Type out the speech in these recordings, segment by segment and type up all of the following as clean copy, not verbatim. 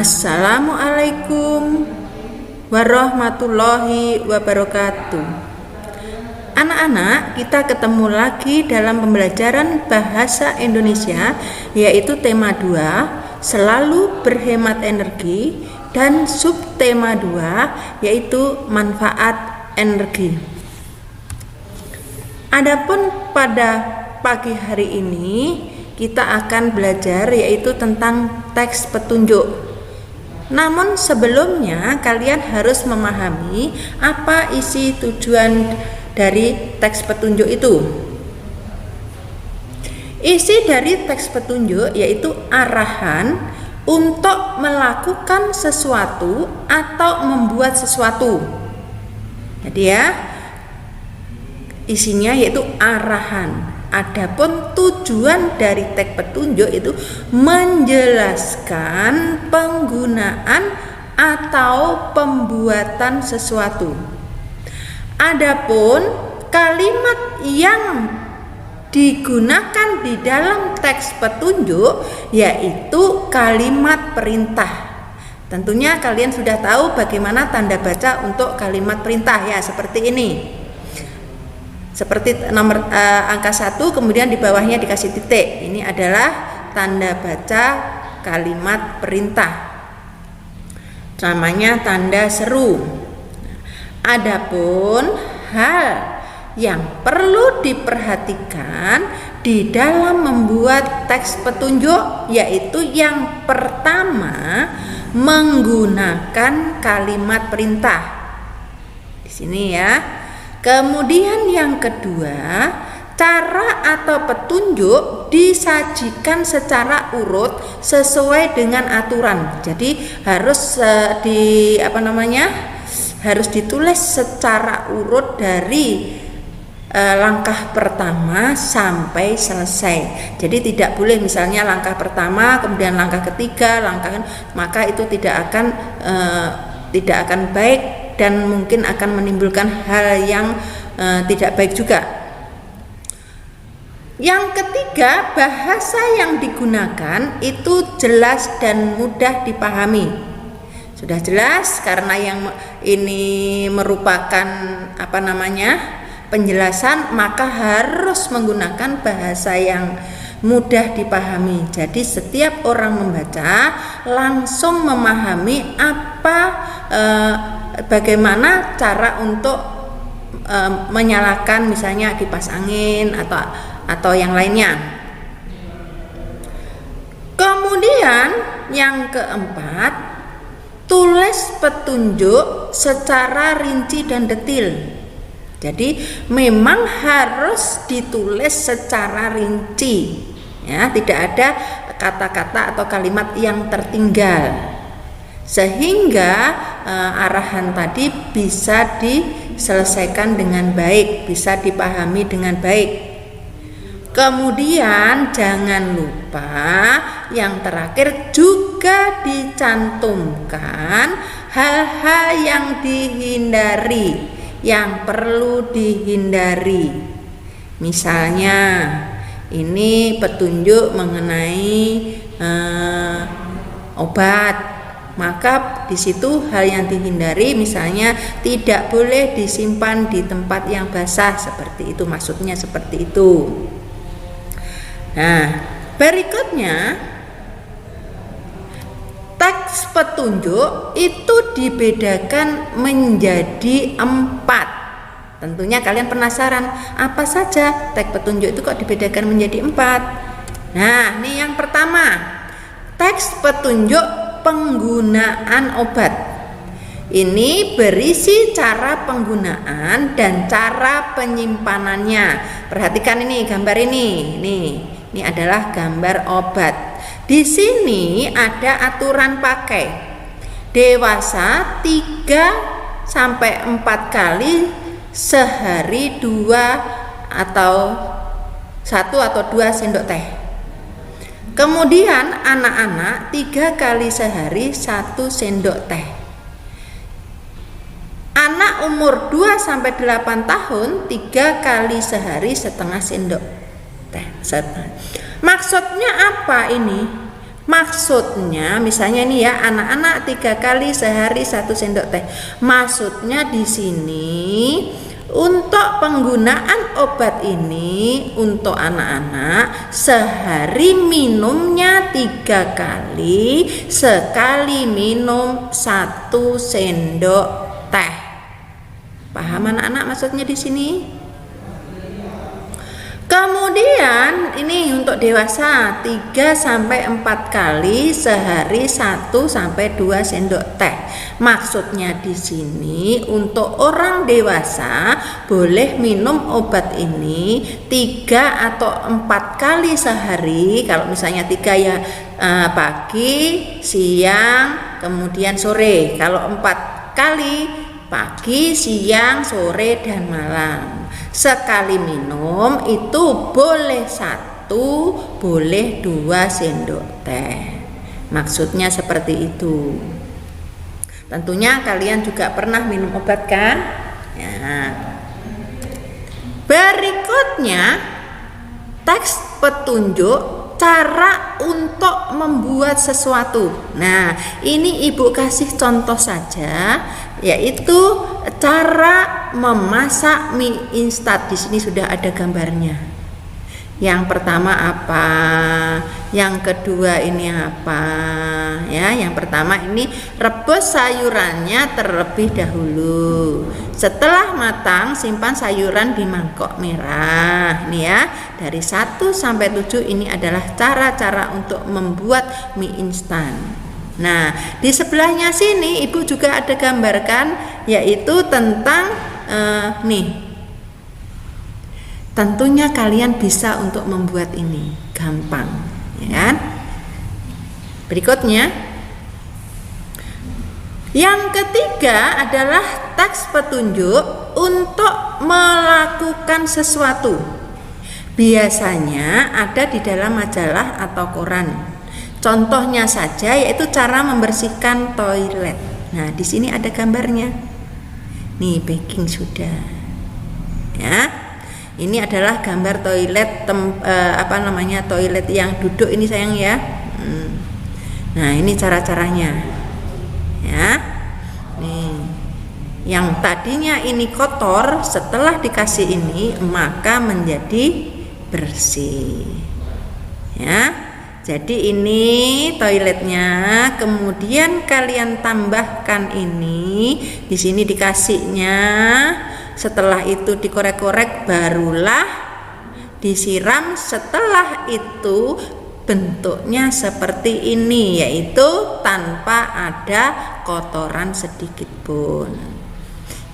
Assalamualaikum warahmatullahi wabarakatuh. Anak-anak, kita ketemu lagi dalam pembelajaran bahasa Indonesia, yaitu tema 2, selalu berhemat energi, dan subtema 2, yaitu manfaat energi. Adapun pada pagi hari ini kita akan belajar yaitu tentang teks petunjuk. Namun sebelumnya kalian harus memahami apa isi tujuan dari teks petunjuk itu. Isi dari teks petunjuk yaitu arahan untuk melakukan sesuatu atau membuat sesuatu. Jadi ya, isinya yaitu arahan. Adapun tujuan dari teks petunjuk itu menjelaskan penggunaan atau pembuatan sesuatu. Adapun kalimat yang digunakan di dalam teks petunjuk yaitu kalimat perintah. Tentunya kalian sudah tahu bagaimana tanda baca untuk kalimat perintah ya, seperti ini. Seperti nomor angka 1, kemudian di bawahnya dikasih titik. Ini adalah tanda baca kalimat perintah. Namanya tanda seru. Adapun hal yang perlu diperhatikan di dalam membuat teks petunjuk yaitu yang pertama menggunakan kalimat perintah. Di sini ya. Kemudian yang kedua, cara atau petunjuk disajikan secara urut sesuai dengan aturan. Jadi harus harus ditulis secara urut dari langkah pertama sampai selesai. Jadi tidak boleh misalnya langkah pertama, kemudian langkah ketiga, maka itu tidak akan baik dan mungkin akan menimbulkan hal yang tidak baik juga. Yang ketiga, bahasa yang digunakan itu jelas dan mudah dipahami. Sudah jelas karena yang ini merupakan penjelasan, maka harus menggunakan bahasa yang mudah dipahami. Jadi setiap orang membaca langsung memahami bagaimana cara untuk menyalakan misalnya kipas angin atau yang lainnya. Kemudian yang keempat, tulis petunjuk secara rinci dan detil. Jadi memang harus ditulis secara rinci. Ya, tidak ada kata-kata atau kalimat yang tertinggal. Sehingga arahan tadi bisa diselesaikan dengan baik, bisa dipahami dengan baik. Kemudian jangan lupa yang terakhir juga dicantumkan hal-hal yang dihindari, yang perlu dihindari. Misalnya ini petunjuk mengenai obat, maka di situ hal yang dihindari misalnya tidak boleh disimpan di tempat yang basah, seperti itu, maksudnya seperti itu. Nah, berikutnya teks petunjuk itu dibedakan menjadi 4. Tentunya kalian penasaran, apa saja teks petunjuk itu kok dibedakan menjadi 4? Nah, ini yang pertama, teks petunjuk penggunaan obat. Ini berisi cara penggunaan dan cara penyimpanannya. Perhatikan ini gambar ini. Ini adalah gambar obat. Di sini ada aturan pakai. Dewasa 3 sampai 4 kali sehari 2 atau 1 atau 2 sendok teh. Kemudian anak-anak 3 kali sehari 1 sendok teh. Anak umur 2 sampai 8 tahun 3 kali sehari setengah sendok teh. Maksudnya apa ini? Maksudnya misalnya ini ya, anak-anak 3 kali sehari 1 sendok teh. Maksudnya di sini untuk penggunaan obat ini untuk anak-anak sehari minumnya 3 kali, sekali minum 1 sendok teh. Paham anak-anak maksudnya di sini? Kemudian ini untuk dewasa 3 sampai 4 kali sehari 1 sampai 2 sendok teh. Maksudnya di sini untuk orang dewasa boleh minum obat ini 3 atau 4 kali sehari. Kalau misalnya 3 ya pagi, siang, kemudian sore. Kalau 4 kali pagi, siang, sore, dan malam. Sekali minum itu boleh 1, boleh 2 sendok teh. Maksudnya seperti itu. Tentunya kalian juga pernah minum obat kan? Ya. Berikutnya teks petunjuk cara untuk membuat sesuatu. Nah, ini Ibu kasih contoh saja, yaitu cara memasak mie instan. Di sini sudah ada gambarnya. Yang pertama apa? Yang kedua ini apa? Ya, yang pertama ini rebus sayurannya terlebih dahulu. Setelah matang, simpan sayuran di mangkok merah. Ini ya, dari 1 sampai 7 ini adalah cara-cara untuk membuat mie instan. Nah, di sebelahnya sini Ibu juga ada gambarkan, yaitu tentang nih. Tentunya kalian bisa untuk membuat ini, gampang, ya kan? Berikutnya, yang ketiga adalah teks petunjuk untuk melakukan sesuatu. Biasanya ada di dalam majalah atau koran. Contohnya saja yaitu cara membersihkan toilet. Nah, di sini ada gambarnya. Nih, baking sudah. Ya. Ini adalah gambar toilet toilet yang duduk ini sayang ya. Nah, ini cara-caranya. Ya. Nih. Yang tadinya ini kotor, setelah dikasih ini maka menjadi bersih. Ya. Jadi ini toiletnya, kemudian kalian tambahkan ini, di sini dikasihnya. Setelah itu dikorek-korek, barulah disiram. Setelah itu bentuknya seperti ini, yaitu tanpa ada kotoran sedikit pun.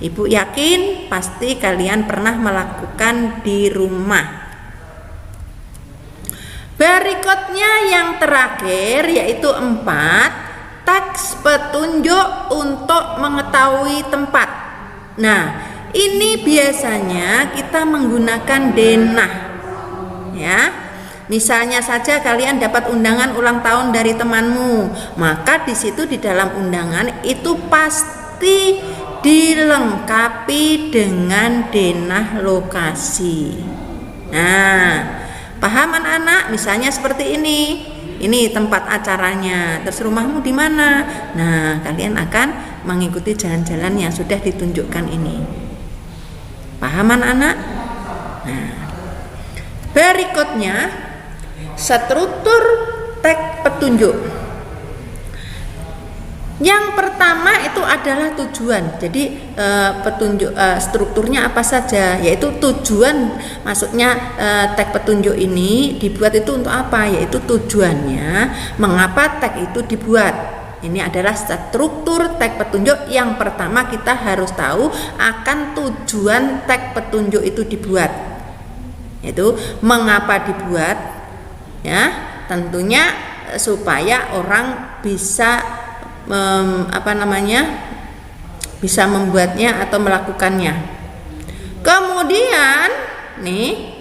Ibu yakin pasti kalian pernah melakukan di rumah. Berikutnya yang terakhir yaitu 4, teks petunjuk untuk mengetahui tempat. Nah, ini biasanya kita menggunakan denah, ya. Misalnya saja kalian dapat undangan ulang tahun dari temanmu, maka di situ di dalam undangan itu pasti dilengkapi dengan denah lokasi. Nah, paham anak-anak? Misalnya seperti ini. Ini tempat acaranya. Terus rumahmu di mana? Nah, kalian akan mengikuti jalan-jalan yang sudah ditunjukkan ini. Paham anak-anak? Nah, berikutnya struktur teks petunjuk. Yang pertama itu adalah tujuan. Jadi petunjuk strukturnya apa saja, yaitu tujuan. Maksudnya teks petunjuk ini dibuat itu untuk apa? Yaitu tujuannya mengapa teks itu dibuat. Ini adalah struktur teks petunjuk. Yang pertama kita harus tahu akan tujuan teks petunjuk itu dibuat, yaitu mengapa dibuat, ya. Tentunya supaya orang bisa bisa membuatnya atau melakukannya. Kemudian nih,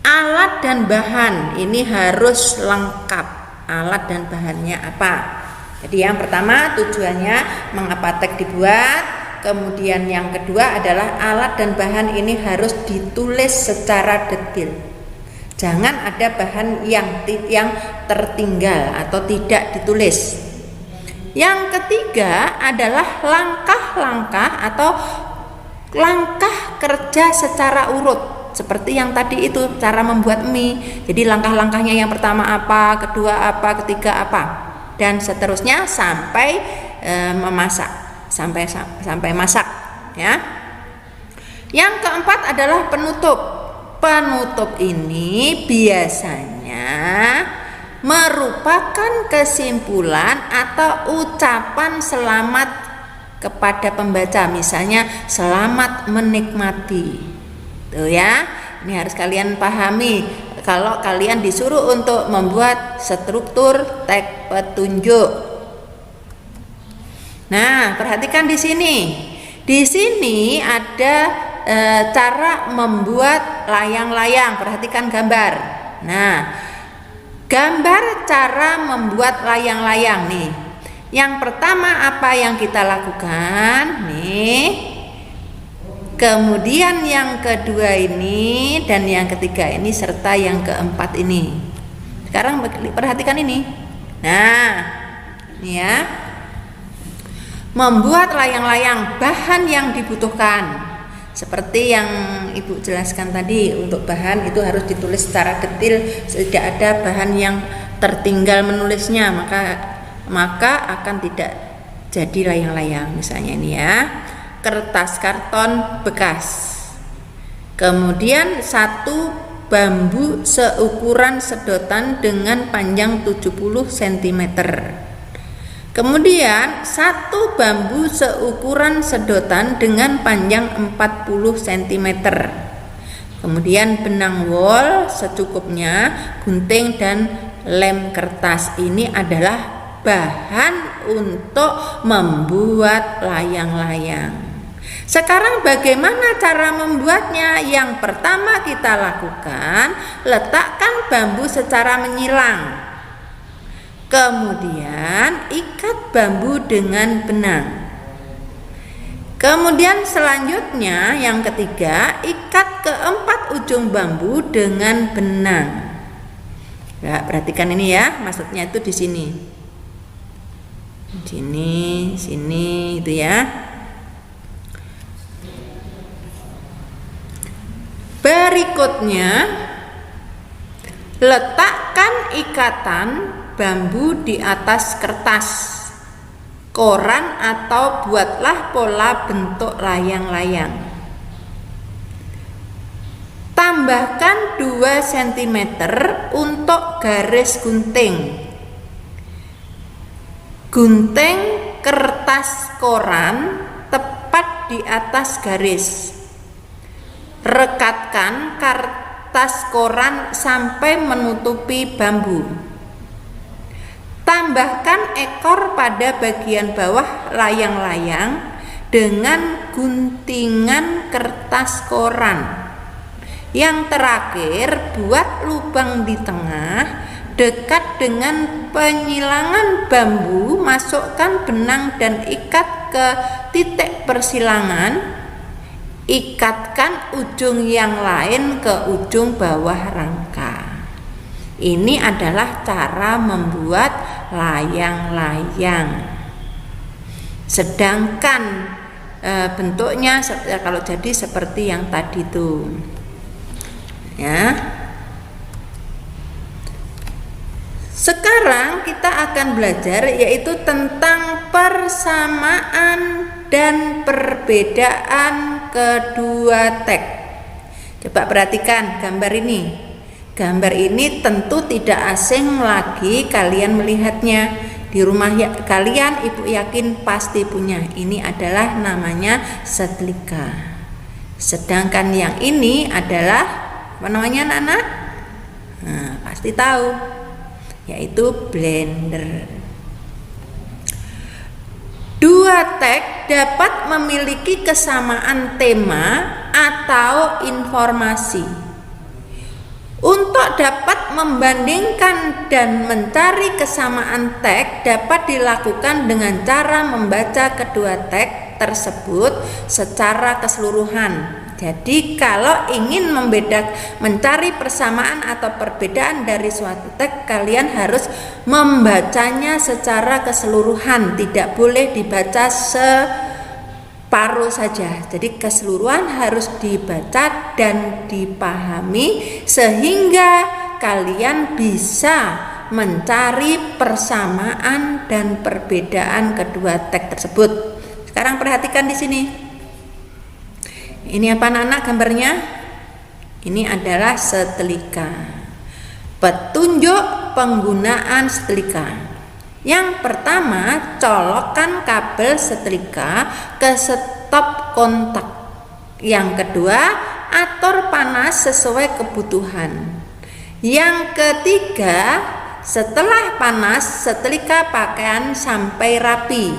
alat dan bahan ini harus lengkap. Alat dan bahannya apa? Jadi yang pertama tujuannya mengapa teks dibuat. Kemudian yang kedua adalah alat dan bahan ini harus ditulis secara detail. Jangan ada bahan yang tertinggal atau tidak ditulis. Yang ketiga adalah langkah-langkah atau langkah kerja secara urut. Seperti yang tadi itu cara membuat mie. Jadi langkah-langkahnya yang pertama apa, kedua apa, ketiga apa, dan seterusnya sampai memasak, sampai masak, ya. Yang keempat adalah penutup. Penutup ini biasanya merupakan kesimpulan atau ucapan selamat kepada pembaca, misalnya selamat menikmati. Tuh ya, ini harus kalian pahami kalau kalian disuruh untuk membuat struktur teks petunjuk. Nah, perhatikan di sini. Di sini ada cara membuat layang-layang. Perhatikan gambar. Nah, gambar cara membuat layang-layang nih. Yang pertama apa yang kita lakukan nih. Kemudian yang kedua ini dan yang ketiga ini serta yang keempat ini. Sekarang perhatikan ini. Nah, ini ya. Membuat layang-layang, bahan yang dibutuhkan. Seperti yang Ibu jelaskan tadi, untuk bahan itu harus ditulis secara detail, tidak ada bahan yang tertinggal menulisnya, maka akan tidak jadi layang-layang. Misalnya ini ya, kertas karton bekas. Kemudian 1 bambu seukuran sedotan dengan panjang 70 cm. Kemudian 1 bambu seukuran sedotan dengan panjang 40 cm. Kemudian benang wol secukupnya, gunting dan lem kertas. Ini adalah bahan untuk membuat layang-layang. Sekarang bagaimana cara membuatnya? Yang pertama kita lakukan, letakkan bambu secara menyilang. Kemudian ikat bambu dengan benang. Kemudian selanjutnya yang ketiga, ikat keempat ujung bambu dengan benang. Ya, perhatikan ini ya, maksudnya itu di sini. Sini itu ya. Berikutnya, letakkan ikatan bambu di atas kertas, koran atau buatlah pola bentuk layang-layang. Tambahkan 2 cm untuk garis gunting. Gunting kertas koran tepat di atas garis. Rekatkan kertas koran sampai menutupi bambu. Tambahkan ekor pada bagian bawah layang-layang dengan guntingan kertas koran. Yang terakhir, buat lubang di tengah dekat dengan penyilangan bambu, masukkan benang dan ikat ke titik persilangan. Ikatkan ujung yang lain ke ujung bawah rangka. Ini adalah cara membuat layang-layang. Sedangkan bentuknya kalau jadi seperti yang tadi tuh. Ya. Sekarang kita akan belajar yaitu tentang persamaan dan perbedaan kedua teks. Coba perhatikan gambar ini. Gambar ini tentu tidak asing lagi kalian melihatnya. Di rumah kalian, Ibu yakin pasti punya. Ini adalah namanya setrika. Sedangkan yang ini adalah apa namanya, anak-anak? Nah, pasti tahu, yaitu blender. Dua teks dapat memiliki kesamaan tema atau informasi. Untuk dapat membandingkan dan mencari kesamaan teks dapat dilakukan dengan cara membaca kedua teks tersebut secara keseluruhan. Jadi kalau ingin mencari persamaan atau perbedaan dari suatu teks, kalian harus membacanya secara keseluruhan, tidak boleh dibaca separuh saja. Jadi keseluruhan harus dibaca dan dipahami sehingga kalian bisa mencari persamaan dan perbedaan kedua teks tersebut. Sekarang perhatikan di sini. Ini apa anak-anak gambarnya? Ini adalah setelika. Petunjuk penggunaan setelika. Yang pertama, colokkan kabel setelika ke stop kontak. Yang kedua, atur panas sesuai kebutuhan. Yang ketiga, setelah panas, setelika pakaian sampai rapi.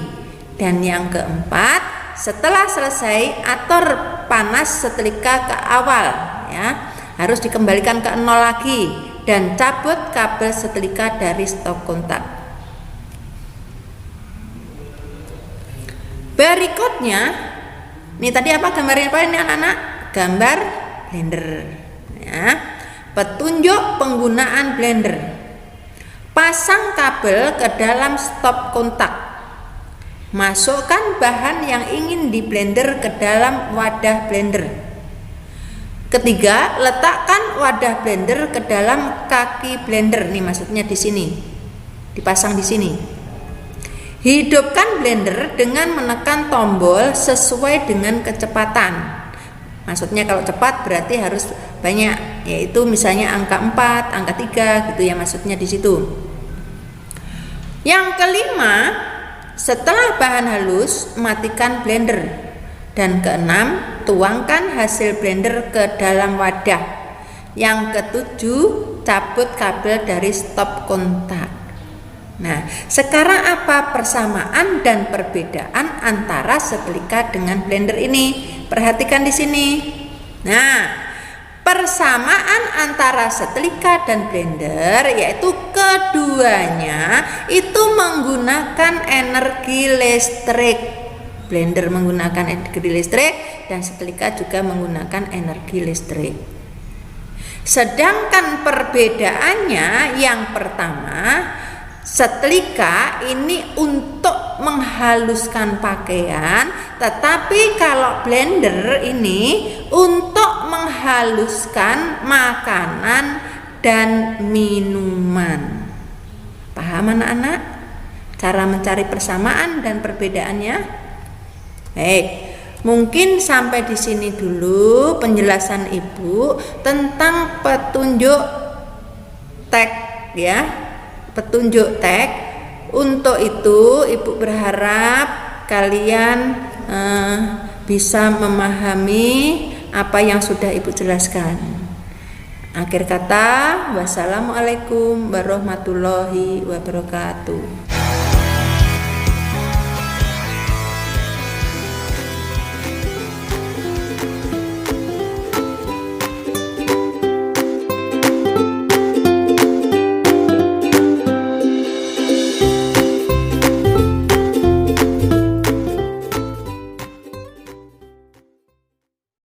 Dan yang keempat, setelah selesai, atur panas setelika ke awal, ya. Harus dikembalikan ke 0 lagi dan cabut kabel setelika dari stop kontak. Berikutnya, ini tadi apa gambarnya apa ini anak-anak? Gambar blender, ya. Petunjuk penggunaan blender. Pasang kabel ke dalam stop kontak. Masukkan bahan yang ingin di blender ke dalam wadah blender. Ketiga, letakkan wadah blender ke dalam kaki blender. Nih maksudnya di sini. Dipasang di sini. Hidupkan blender dengan menekan tombol sesuai dengan kecepatan. Maksudnya kalau cepat berarti harus banyak, yaitu misalnya angka 4, angka 3 gitu ya, maksudnya di situ. Yang kelima, setelah bahan halus, matikan blender. Dan keenam, tuangkan hasil blender ke dalam wadah. Yang ketujuh, cabut kabel dari stop kontak. Nah, sekarang apa persamaan dan perbedaan antara setelika dengan blender ini? Perhatikan di sini. Nah, persamaan antara setelika dan blender yaitu keduanya itu menggunakan energi listrik. Blender menggunakan energi listrik dan setelika juga menggunakan energi listrik. Sedangkan perbedaannya, yang pertama, setelika ini untuk menghaluskan pakaian, tetapi kalau blender ini untuk menghaluskan makanan dan minuman. Paham anak-anak cara mencari persamaan dan perbedaannya? Baik, mungkin sampai di sini dulu penjelasan Ibu tentang petunjuk teks, ya. Petunjuk teks. Untuk itu Ibu berharap kalian bisa memahami apa yang sudah Ibu jelaskan. Akhir kata, wassalamualaikum warahmatullahi wabarakatuh.